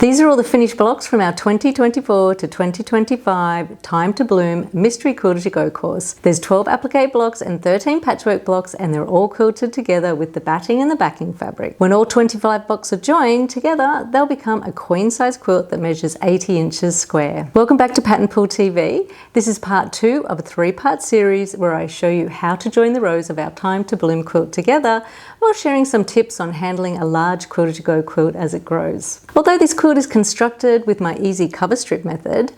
These are all the finished blocks from our 2024 to 2025 Time to Bloom Mystery Quilt-as-you-go course. There's 12 applique blocks and 13 patchwork blocks, and they're all quilted together with the batting and the backing fabric. When all 25 blocks are joined together, they'll become a queen-size quilt that measures 80 inches square. Welcome back to Pattern Poole TV. This is part 2 of a 3-part series where I show you how to join the rows of our Time to Bloom quilt together while sharing some tips on handling a large quilt-as-you-go quilt as it grows. Although this quilt is constructed with my easy cover strip method,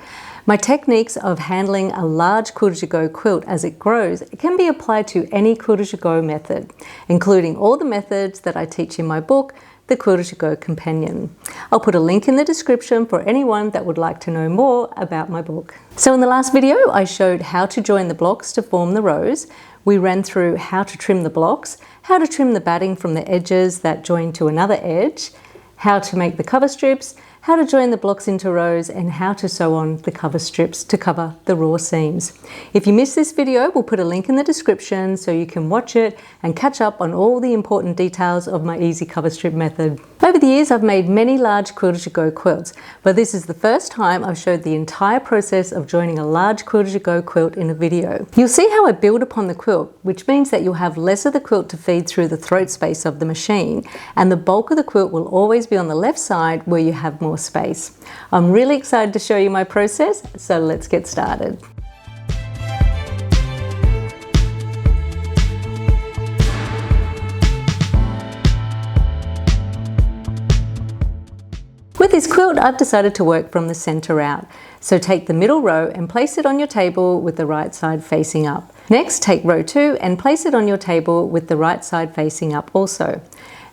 my techniques of handling a large quilt-as-you-go quilt as it grows can be applied to any quilt-as-you-go method, including all the methods that I teach in my book, the Quilt-as-you-go Companion. I'll put a link in the description for anyone that would like to know more about my book. So in the last video, I showed how to join the blocks to form the rows. We ran through how to trim the blocks, how to trim the batting from the edges that join to another edge, how to make the cover strips, how to join the blocks into rows, and how to sew on the cover strips to cover the raw seams. If you missed this video, we'll put a link in the description so you can watch it and catch up on all the important details of my easy cover strip method. Over the years, I've made many large quilt-as-you-go quilts, but this is the first time I've showed the entire process of joining a large quilt-as-you-go quilt in a video. You'll see how I build upon the quilt, which means that you'll have less of the quilt to feed through the throat space of the machine, and the bulk of the quilt will always be on the left side where you have more space. I'm really excited to show you my process, so let's get started. With this quilt, I've decided to work from the center out. So take the middle row and place it on your table with the right side facing up. Next, take row 2 and place it on your table with the right side facing up also.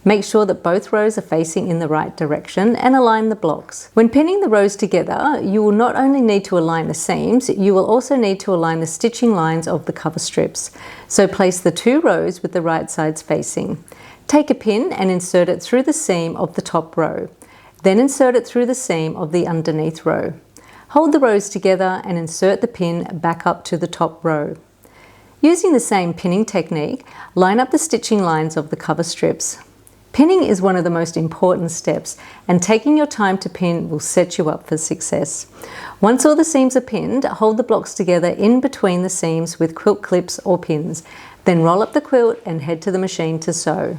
Make sure that both rows are facing in the right direction and align the blocks. When pinning the rows together, you will not only need to align the seams, you will also need to align the stitching lines of the cover strips. So place the 2 rows with the right sides facing. Take a pin and insert it through the seam of the top row. Then insert it through the seam of the underneath row. Hold the rows together and insert the pin back up to the top row. Using the same pinning technique, line up the stitching lines of the cover strips. Pinning is one of the most important steps, and taking your time to pin will set you up for success. Once all the seams are pinned, hold the blocks together in between the seams with quilt clips or pins. Then roll up the quilt and head to the machine to sew.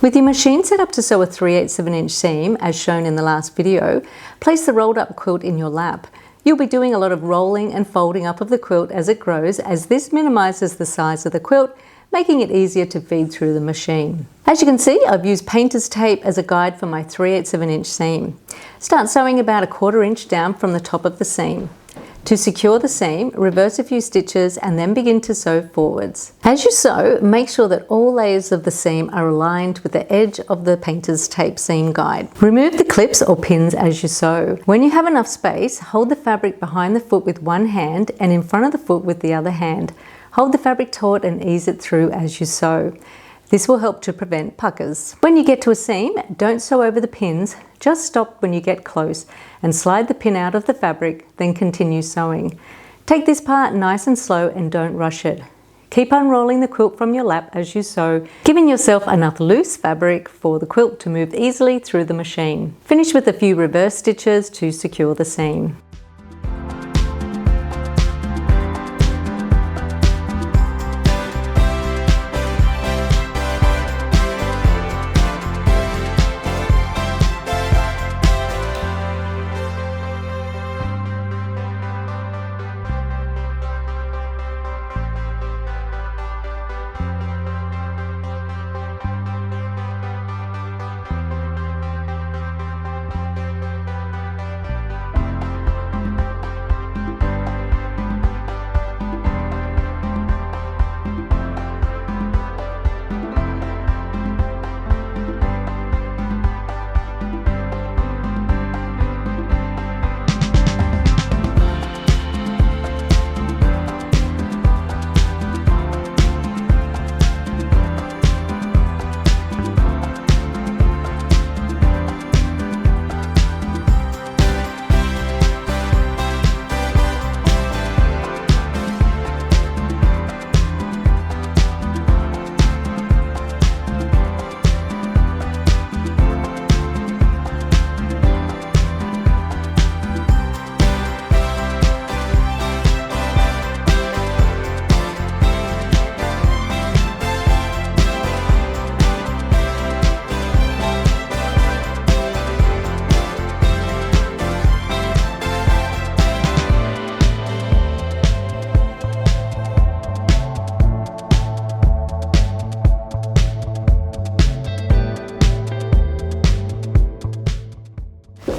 With your machine set up to sew a 3/8 of an inch seam, as shown in the last video, place the rolled up quilt in your lap. You'll be doing a lot of rolling and folding up of the quilt as it grows, as this minimizes the size of the quilt, making it easier to feed through the machine. As you can see, I've used painter's tape as a guide for my 3/8 of an inch seam. Start sewing about a 1/4 inch down from the top of the seam. To secure the seam, reverse a few stitches and then begin to sew forwards. As you sew, make sure that all layers of the seam are aligned with the edge of the painter's tape seam guide. Remove the clips or pins as you sew. When you have enough space, hold the fabric behind the foot with one hand and in front of the foot with the other hand. Hold the fabric taut and ease it through as you sew. This will help to prevent puckers. When you get to a seam, don't sew over the pins, just stop when you get close and slide the pin out of the fabric, then continue sewing. Take this part nice and slow and don't rush it. Keep unrolling the quilt from your lap as you sew, giving yourself enough loose fabric for the quilt to move easily through the machine. Finish with a few reverse stitches to secure the seam.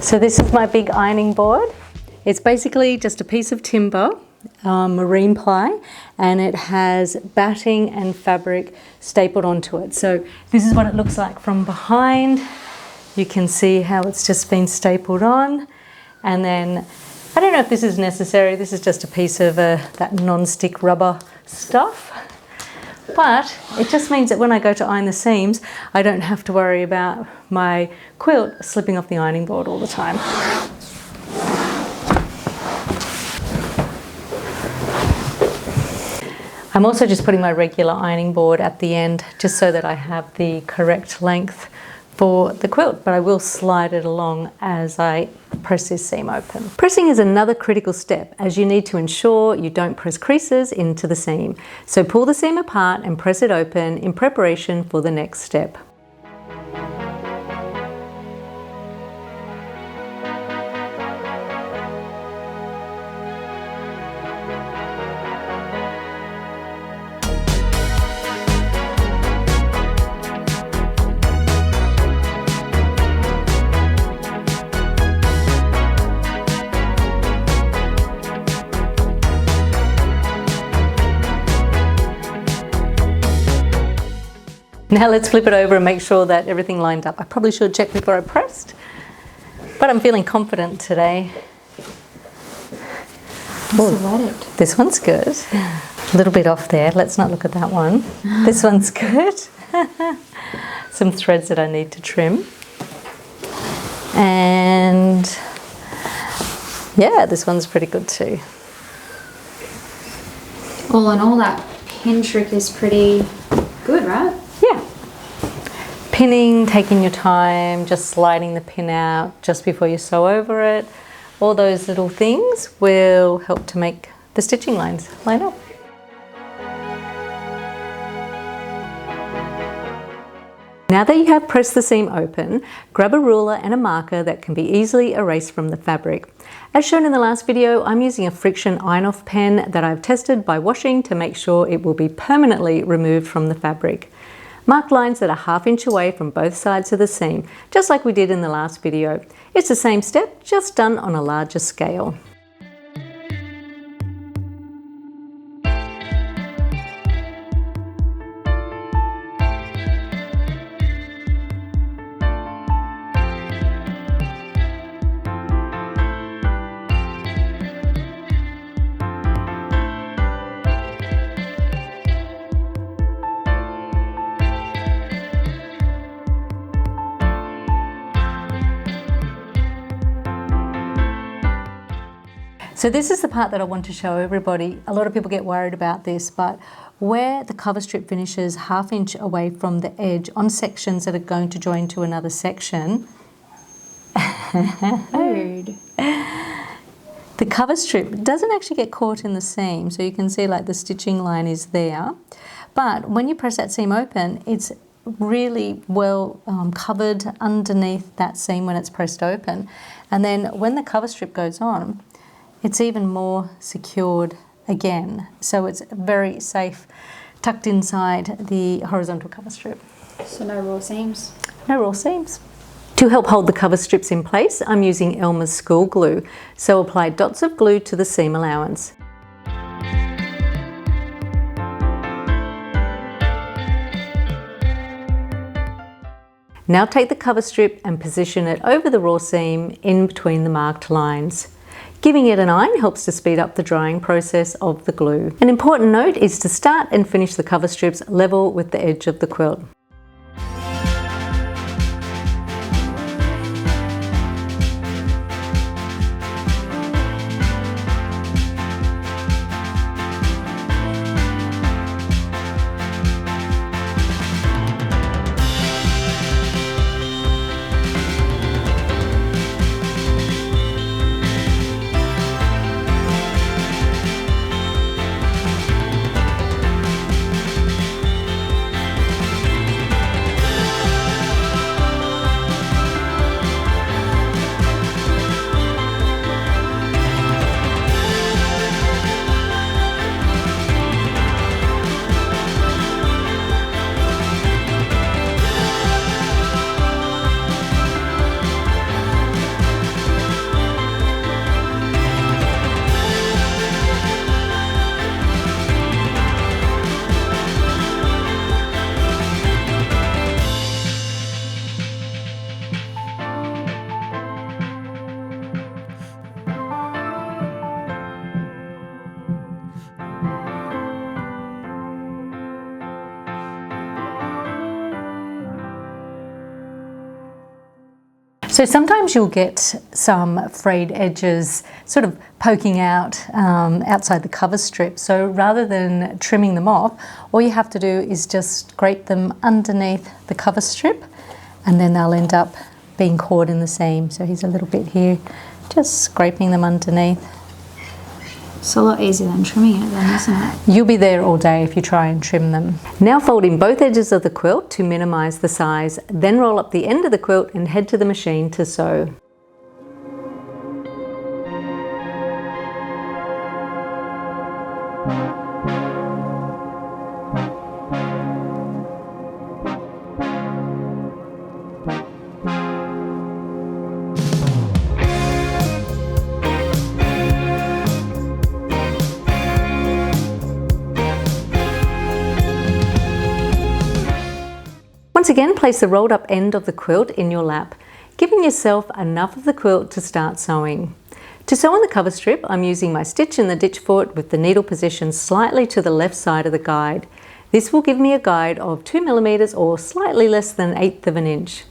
So this is my big ironing board. It's basically just a piece of timber, marine ply, and it has batting and fabric stapled onto it. So this is what it looks like from behind. You can see how it's just been stapled on. And then, I don't know if this is necessary, this is just a piece of that non-stick rubber stuff. But it just means that when I go to iron the seams, I don't have to worry about my quilt slipping off the ironing board all the time. I'm also just putting my regular ironing board at the end just so that I have the correct length for the quilt, but I will slide it along as I press this seam open. Pressing is another critical step as you need to ensure you don't press creases into the seam. So pull the seam apart and press it open in preparation for the next step. Now let's flip it over and make sure that everything lined up. I probably should check before I pressed, but I'm feeling confident today. This one's good. A little bit off there. Let's not look at that one. This one's good. Some threads that I need to trim. And yeah, this one's pretty good too. All in all, that pin trick is pretty good, right? Yeah. Pinning, taking your time, just sliding the pin out just before you sew over it. All those little things will help to make the stitching lines line up. Now that you have pressed the seam open, grab a ruler and a marker that can be easily erased from the fabric. As shown in the last video, I'm using a friction iron-off pen that I've tested by washing to make sure it will be permanently removed from the fabric. Mark lines that are 1/2 inch away from both sides of the seam, just like we did in the last video. It's the same step, just done on a larger scale. So this is the part that I want to show everybody. A lot of people get worried about this, but where the cover strip finishes 1/2 inch away from the edge on sections that are going to join to another section, the cover strip doesn't actually get caught in the seam. So you can see like the stitching line is there. But when you press that seam open, it's really well covered underneath that seam when it's pressed open. And then when the cover strip goes on, it's even more secured again. So it's very safe, tucked inside the horizontal cover strip. So no raw seams? No raw seams. To help hold the cover strips in place, I'm using Elmer's school glue. So apply dots of glue to the seam allowance. Now take the cover strip and position it over the raw seam in between the marked lines. Giving it an iron helps to speed up the drying process of the glue. An important note is to start and finish the cover strips level with the edge of the quilt. So sometimes you'll get some frayed edges sort of poking out outside the cover strip. So rather than trimming them off, all you have to do is just scrape them underneath the cover strip, and then they'll end up being caught in the seam. So here's a little bit here, just scraping them underneath. It's a lot easier than trimming it then, isn't it? You'll be there all day if you try and trim them. Now fold in both edges of the quilt to minimize the size, then roll up the end of the quilt and head to the machine to sew. Once again, place the rolled up end of the quilt in your lap, giving yourself enough of the quilt to start sewing. To sew on the cover strip, I'm using my stitch in the ditch foot with the needle positioned slightly to the left side of the guide. This will give me a guide of 2 mm or slightly less than 1/8 of an inch.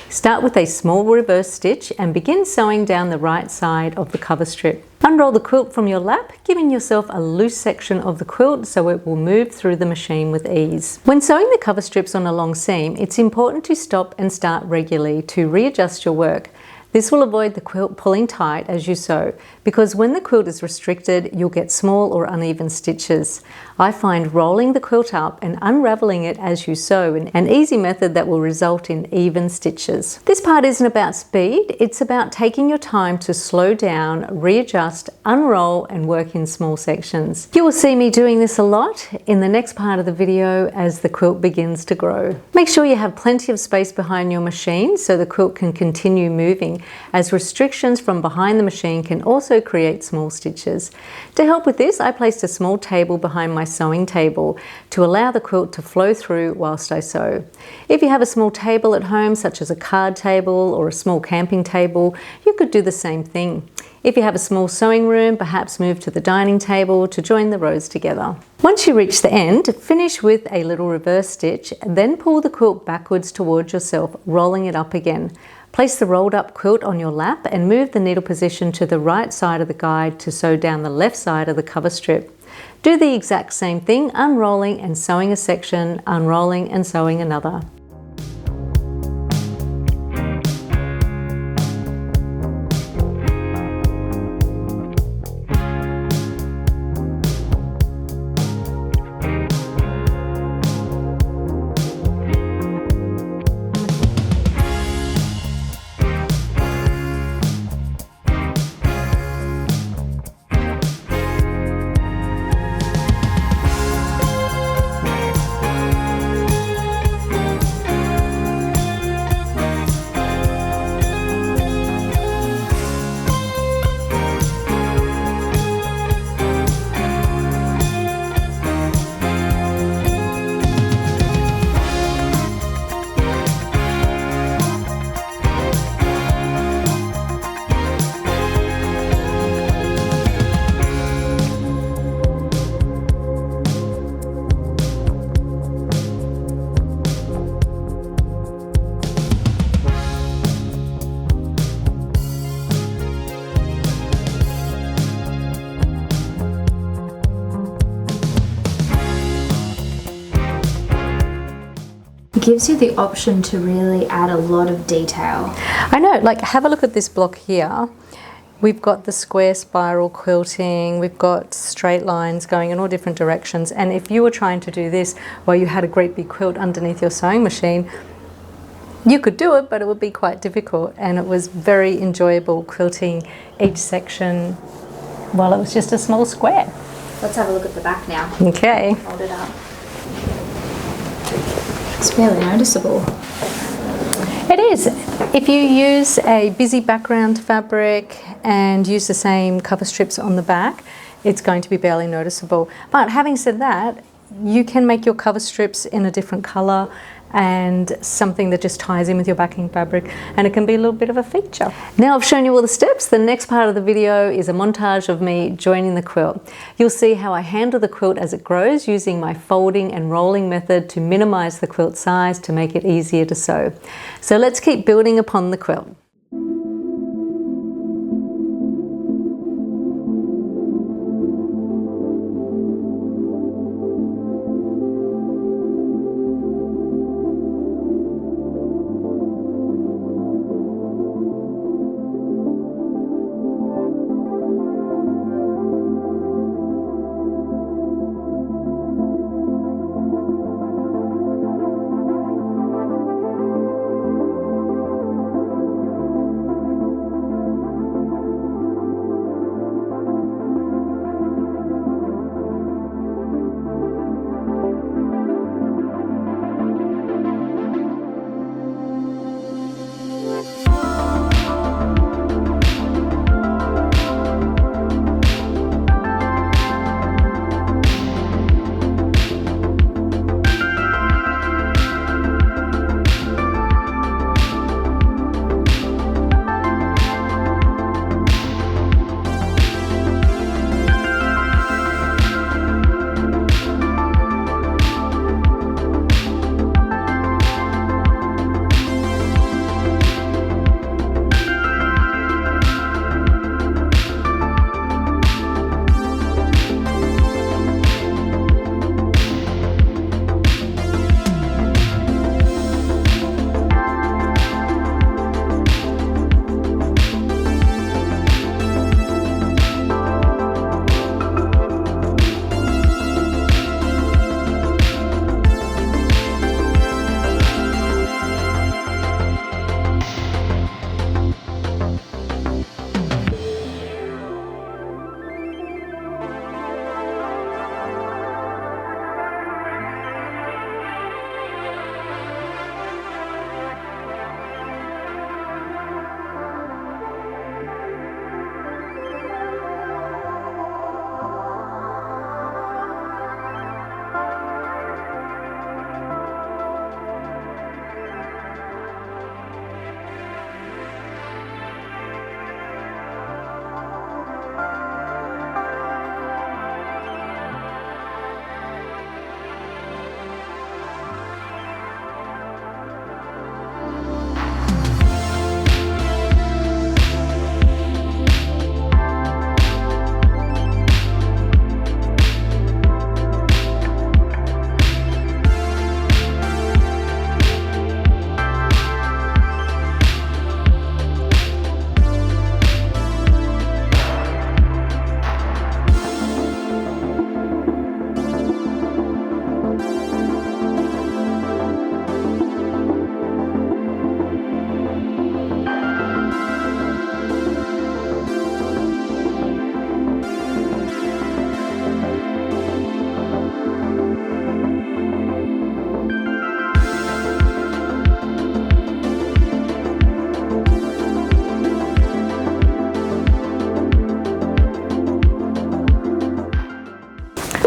Start with a small reverse stitch and begin sewing down the right side of the cover strip. Unroll the quilt from your lap, giving yourself a loose section of the quilt so it will move through the machine with ease. When sewing the cover strips on a long seam, it's important to stop and start regularly to readjust your work. This will avoid the quilt pulling tight as you sew, because when the quilt is restricted, you'll get small or uneven stitches. I find rolling the quilt up and unraveling it as you sew an easy method that will result in even stitches. This part isn't about speed, it's about taking your time to slow down, readjust, unroll and work in small sections. You will see me doing this a lot in the next part of the video as the quilt begins to grow. Make sure you have plenty of space behind your machine so the quilt can continue moving, as restrictions from behind the machine can also create small stitches. To help with this, I placed a small table behind my sewing table to allow the quilt to flow through whilst I sew. If you have a small table at home, such as a card table or a small camping table, you could do the same thing. If you have a small sewing room, perhaps move to the dining table to join the rows together. Once you reach the end, finish with a little reverse stitch, then pull the quilt backwards towards yourself, rolling it up again. Place the rolled up quilt on your lap and move the needle position to the right side of the guide to sew down the left side of the cover strip. Do the exact same thing, unrolling and sewing a section, unrolling and sewing another. It gives you the option to really add a lot of detail. I know, like have a look at this block here. We've got the square spiral quilting, we've got straight lines going in all different directions, and if you were trying to do this while you had a great big quilt underneath your sewing machine, you could do it, but it would be quite difficult, and it was very enjoyable quilting each section while it was just a small square. Let's have a look at the back now. Okay. Hold it up. It's fairly noticeable. It is. If you use a busy background fabric and use the same cover strips on the back, it's going to be barely noticeable. But having said that, you can make your cover strips in a different colour and something that just ties in with your backing fabric, and it can be a little bit of a feature. Now I've shown you all the steps. The next part of the video is a montage of me joining the quilt. You'll see how I handle the quilt as it grows using my folding and rolling method to minimize the quilt size to make it easier to sew. So let's keep building upon the quilt.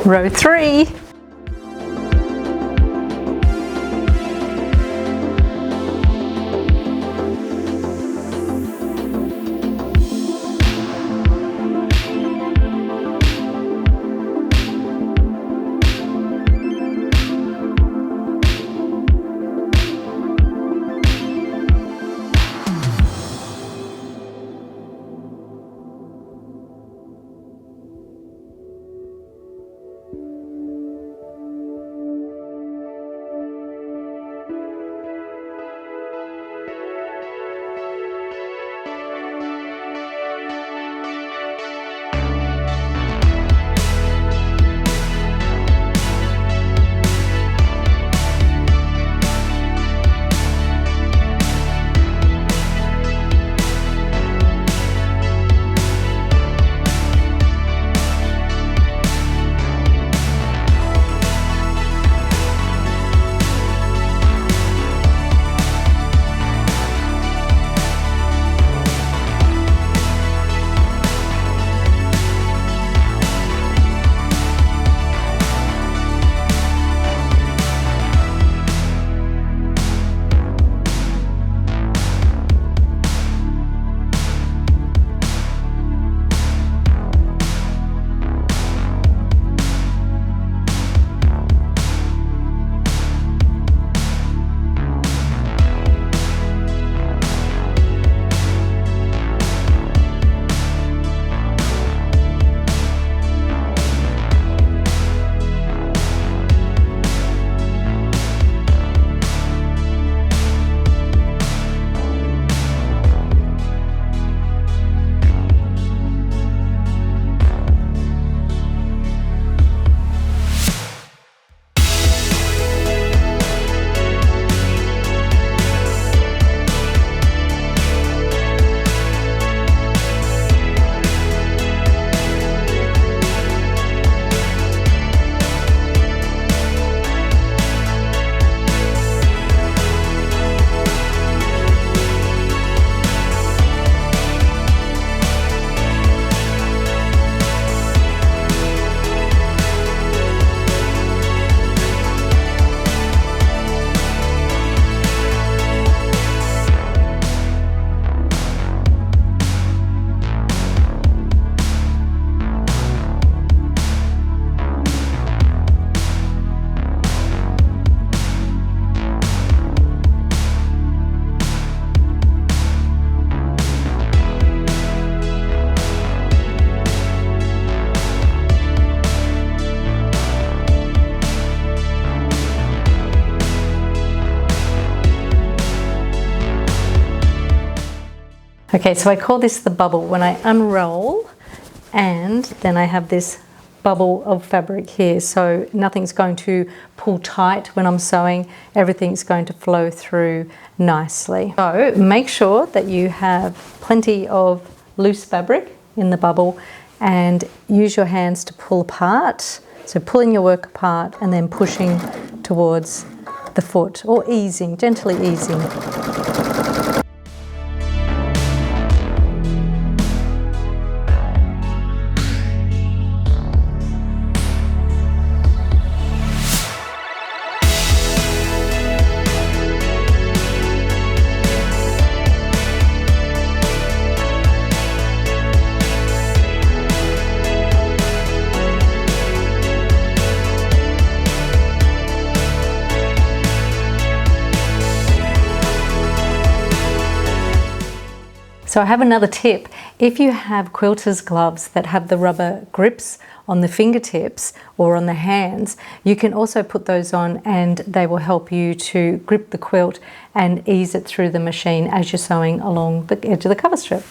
Row 3. Okay, so I call this the bubble. When I unroll, and then I have this bubble of fabric here, so nothing's going to pull tight when I'm sewing, everything's going to flow through nicely. So make sure that you have plenty of loose fabric in the bubble and use your hands to pull apart. So pulling your work apart and then pushing towards the foot, or easing, gently easing. So I have another tip. If you have quilter's gloves that have the rubber grips on the fingertips or on the hands, you can also put those on and they will help you to grip the quilt and ease it through the machine as you're sewing along the edge of the cover strip.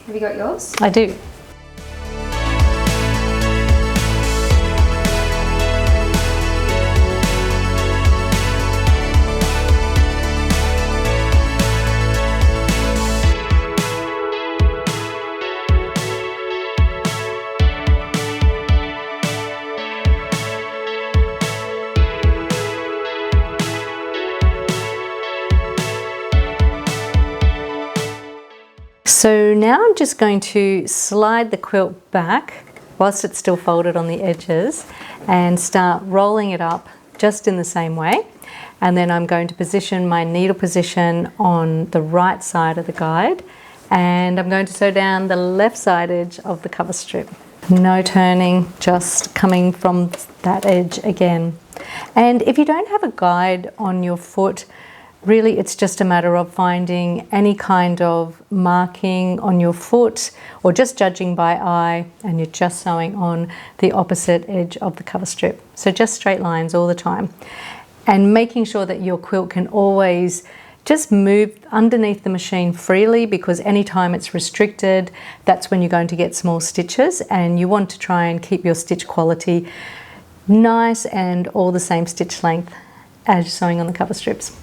Have you got yours? I do. So now I'm just going to slide the quilt back whilst it's still folded on the edges, and start rolling it up just in the same way. And then I'm going to position my needle position on the right side of the guide, and I'm going to sew down the left side edge of the cover strip. No turning, just coming from that edge again. And if you don't have a guide on your foot, really it's just a matter of finding any kind of marking on your foot or just judging by eye, and you're just sewing on the opposite edge of the cover strip. So just straight lines all the time. And making sure that your quilt can always just move underneath the machine freely, because anytime it's restricted, that's when you're going to get small stitches, and you want to try and keep your stitch quality nice and all the same stitch length as you're sewing on the cover strips.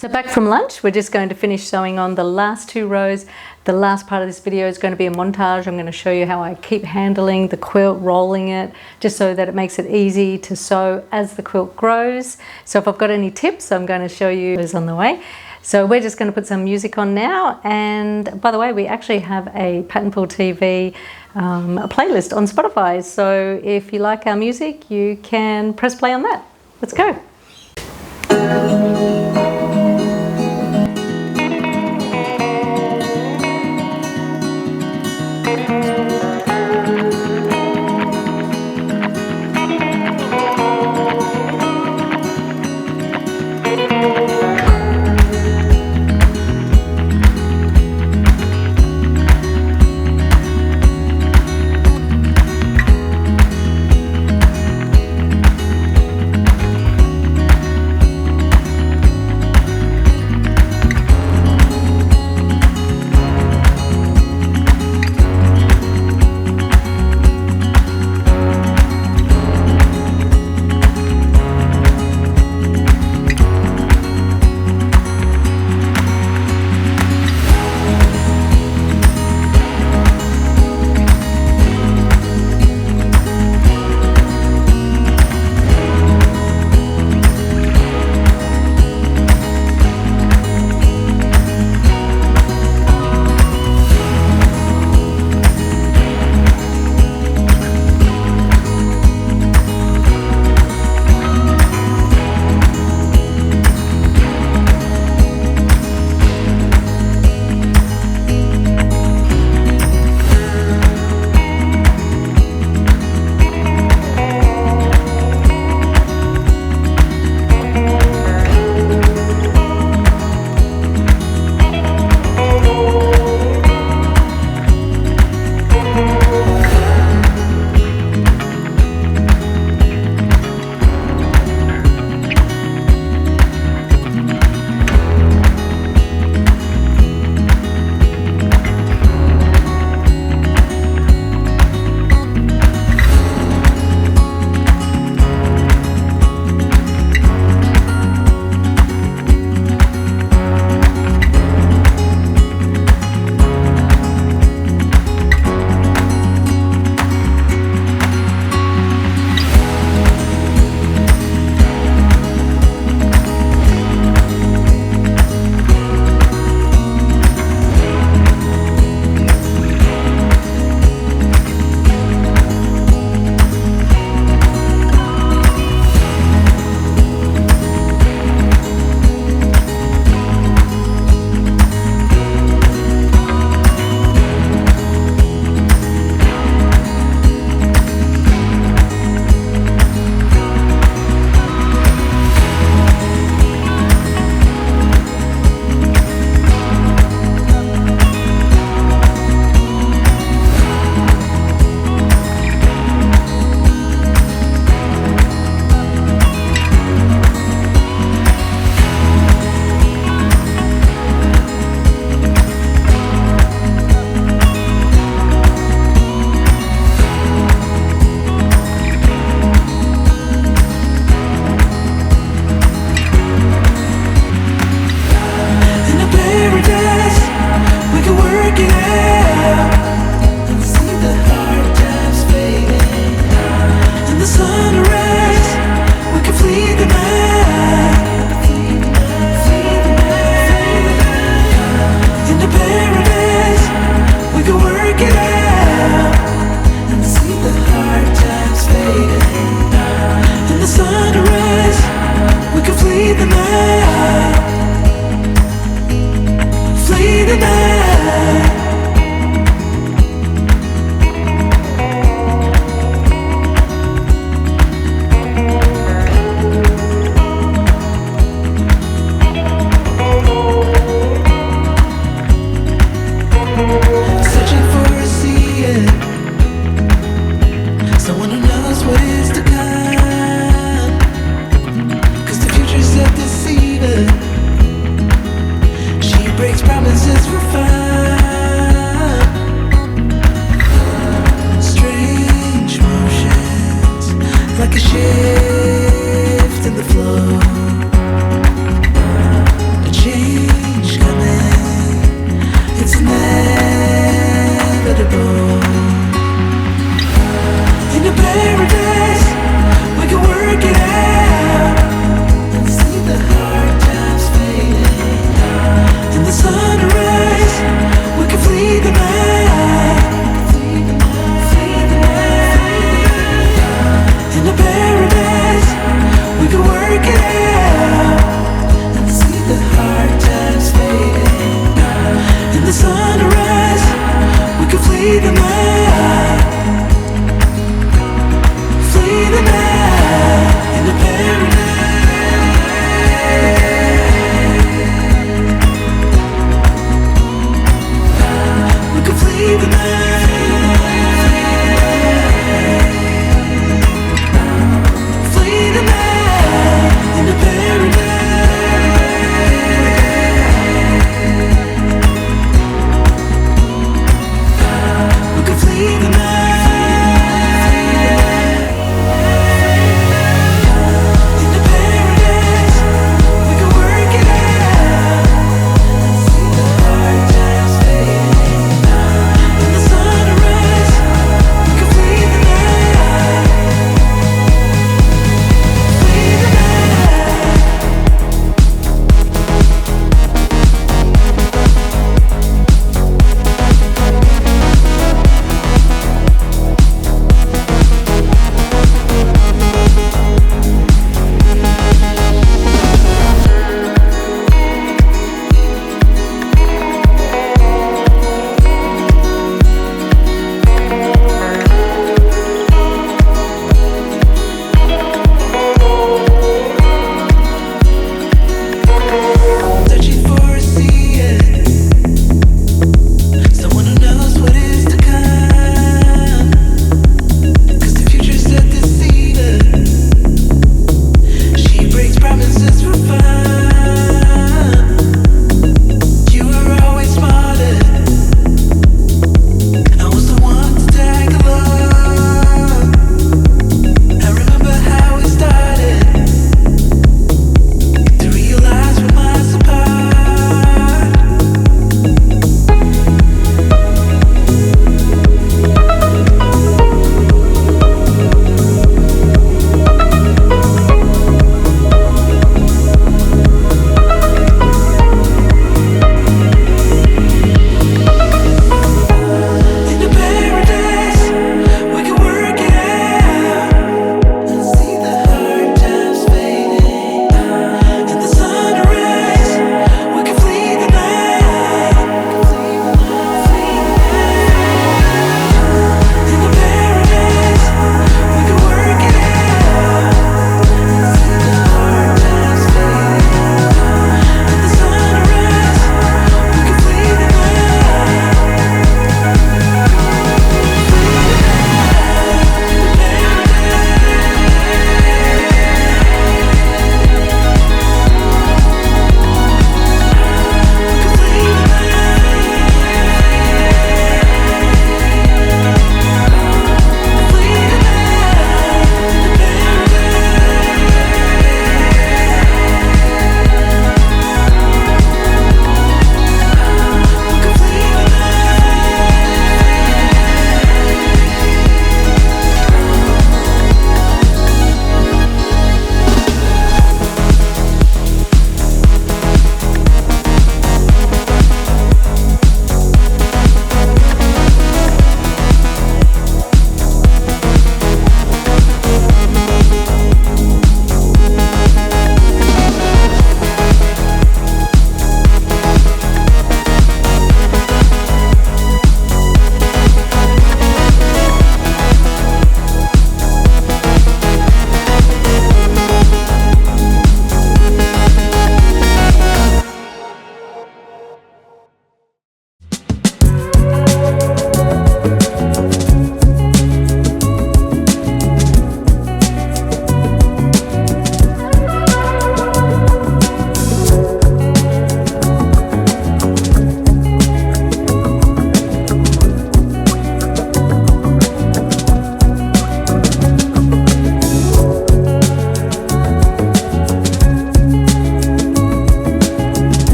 So back from lunch, we're just going to finish sewing on the last 2 rows. The last part of this video is going to be a montage. I'm going to show you how I keep handling the quilt, rolling it, just so that it makes it easy to sew as the quilt grows. So if I've got any tips, I'm going to show you those on the way. So we're just going to put some music on now. And by the way, we actually have a Pattern Poole TV a playlist on Spotify. So if you like our music, you can press play on that. Let's go. Someone who knows what is to come, 'cause the future's so deceiving. She breaks promises for fun. Strange motions, like a shift in the flow. A change coming, it's inevitable. In a paradise, we can work it out and see the hard times fading. In the sunrise, we can flee the night. In a paradise, we can work it out and see the hard times fading. In the sunrise, we can flee the night. Flee the night in the paradise. We can flee the night. Flee the night in the paradise. We can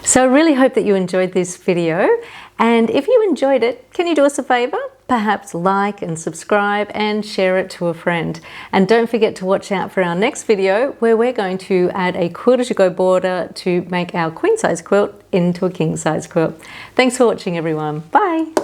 So I really hope that you enjoyed this video, and if you enjoyed it, can you do us a favor? Perhaps like and subscribe and share it to a friend. And don't forget to watch out for our next video where we're going to add a quilt-as-you-go border to make our queen size quilt into a king size quilt. Thanks for watching, everyone. Bye.